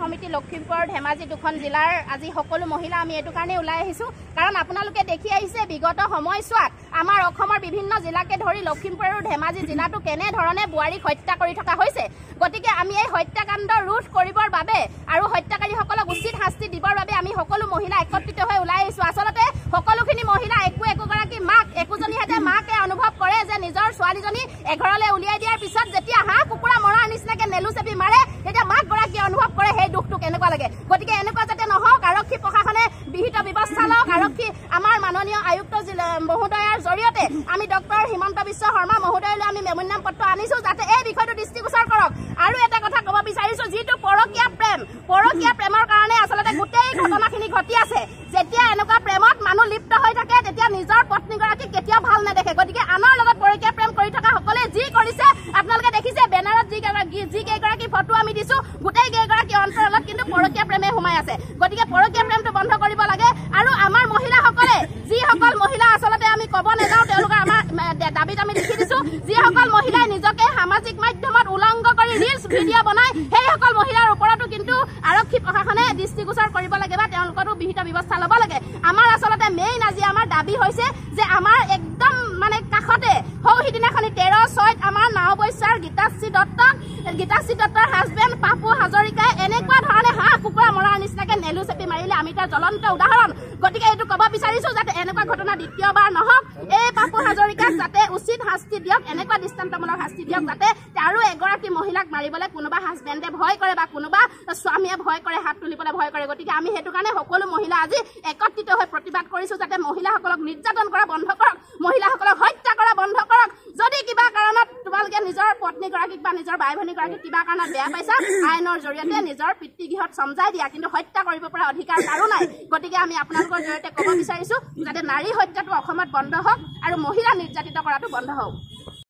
সমিতি লখিমপুৰ ধেমাজি দুখন জিলাৰ আজি সকলো মহিলা আমি এটো কাৰণে ওলাই আহিছো কাৰণ আপোনালোকে দেখি আহিছে বিগত সময়ছোৱাত আমাৰ অসমৰ বিভিন্ন জিলাকে ধৰি লখিমপুৰ আৰু ধেমাজি জিলাটো কেনে ধৰণে বুৱাৰীক হত্যা কৰি থকা হৈছে গতিকে আমি এই হত্যাকাণ্ড ৰোধ কৰিবৰ বাবে আৰু হত্যাকাৰীসকলক উচিত শাস্তি দিবৰ বাবে আমি সকলো মহিলা একত্ৰিত হৈ ওলাই আহিছো আসলতে সকলোখিনি মহিলা একোগৰাকী মাক একোজনীহেতে মাকে অনুভৱ কৰে যে নিজৰ ছোৱালীজনী এঘৰলৈ উলিয়াই দিয়াৰ পিছত যেতিয়া হাঁহ কুকুৰা মৰাৰ নিচিনাকে নেলু চেপি মাৰে তেতিয়া মাকগৰাকী অনুভৱ কৰে সেই দুখটো কেনেকুৱা লাগে গতিকে এনেকুৱা যাতে নহওক আৰক্ষী প্ৰশাসনে বিহিত ব্যৱস্থা লওক আৰক্ষী আমাৰ মাননীয় আয়ুক্ত মহোদয়ৰ জৰিয়তে আমি ডক্টৰ হিমন্ত বিশ্ব শৰ্মা মহোদয়লৈ আমি মেমোৰিয়াম পত্ৰ আনিছো যাতে এই বিষয়টো দৃষ্টিগোচৰ কৰক আৰু এটা কথা ক'ব বিচাৰিছো যিটো পৰকীয়া প্ৰেমৰ কাৰণে আসলতে গোটেই ঘটনাখিনি ঘটি আছে যেতিয়া এনেকুৱা প্ৰেমত মানুহ লিপ্ত হৈ থাকে তেতিয়া নিজৰ পত্নীগৰাকী কেতিয়াও ভাল নেদেখে গতিকে আনৰ লগত পৰকীয়া প্ৰেম কৰি থকা সকলে যি কৰিছে আপোনালোকে দেখিছে বেনাৰত যি কেইগৰাকী ফটো আমি দিছো গোটেই কেইগৰাকী অন্তৰত কিন্তু পৰকীয়া প্ৰেমে সোমাই আছে গতিকে পৰকীয়া প্ৰেমটো বন্ধ কৰিব লাগে আৰু আমাৰ মহিলাসকলে যিসকল মহিলা আসলতে আমি ক'ব নাযাওঁ তেওঁলোকৰ আমাৰ দাবীত আমি লিখি দিছো যিসকল মহিলাই নিজকে সামাজিক মাধ্যমত উলংঘ কৰি ৰিলছ ভিডিঅ' বনাই সেইসকল মহিলাৰ ওপৰতো কিন্তু আৰক্ষী প্ৰশাসনে দৃষ্টিগোচৰ কৰিব লাগে বা তেওঁলোকৰো বিহিত ব্যৱস্থা ল'ব লাগে আমাৰ আসলতে মেইন আজি আমাৰ দাবী হৈছে যে আমাৰ একদম মানে কাষতে সৌ সিদিনাখনি 13/6 আমাৰ নাওবৈচাৰ গীতাশ্ৰী দত্তৰ হাজবেণ্ড পাপু হাজৰিকাই এনেকুৱা ধৰণে হাঁহ কুকুৰা মৰাৰ নিচিনাকে নেলু চেপি মাৰিলে আমি তাৰ জ্বলন্ত উদাহৰণ গতিকে এইটো ক'ব বিচাৰিছো যাতে এনেকুৱা ঘটনা দ্বিতীয়বাৰ নহওক এই পাপু হাজৰিকাক যাতে উচিত শাস্তি দিয়ক এনেকুৱা দৃষ্টান্তমূলক শাস্তি দিয়ক যাতে আৰু এগৰাকী মহিলাক মাৰিবলৈ কোনোবা হাজবেণ্ডে ভয় কৰে বা কোনোবা স্বামীয়ে ভয় কৰে হাত তুলিবলৈ ভয় কৰে গতিকে আমি সেইটো কাৰণে সকলো মহিলা আজি একত্ৰিত হৈ প্ৰতিবাদ কৰিছো যাতে মহিলাসকলক নিৰ্যাতন কৰা বন্ধ কৰক মহিলাসকলক হত্যা কৰা বন্ধ কৰক যদি কিবা কাৰণত তোমালোকে নিজৰ পত্নীগৰাকীক বা নিজৰ বাই ভনীগৰাকীক কিবা কাৰণত বেয়া পাইছা আইনৰ জৰিয়তে নিজৰ পিতৃগৃহত সমজাই দিয়া কিন্তু হত্যা কৰিব পৰা অধিকাৰ কাৰো নাই গতিকে আমি আপোনালোকৰ জৰিয়তে ক'ব বিচাৰিছো যাতে নাৰী হত্যাটো অসমত বন্ধ হওক আৰু মহিলা নিৰ্যাতিত কৰাটো বন্ধ হওক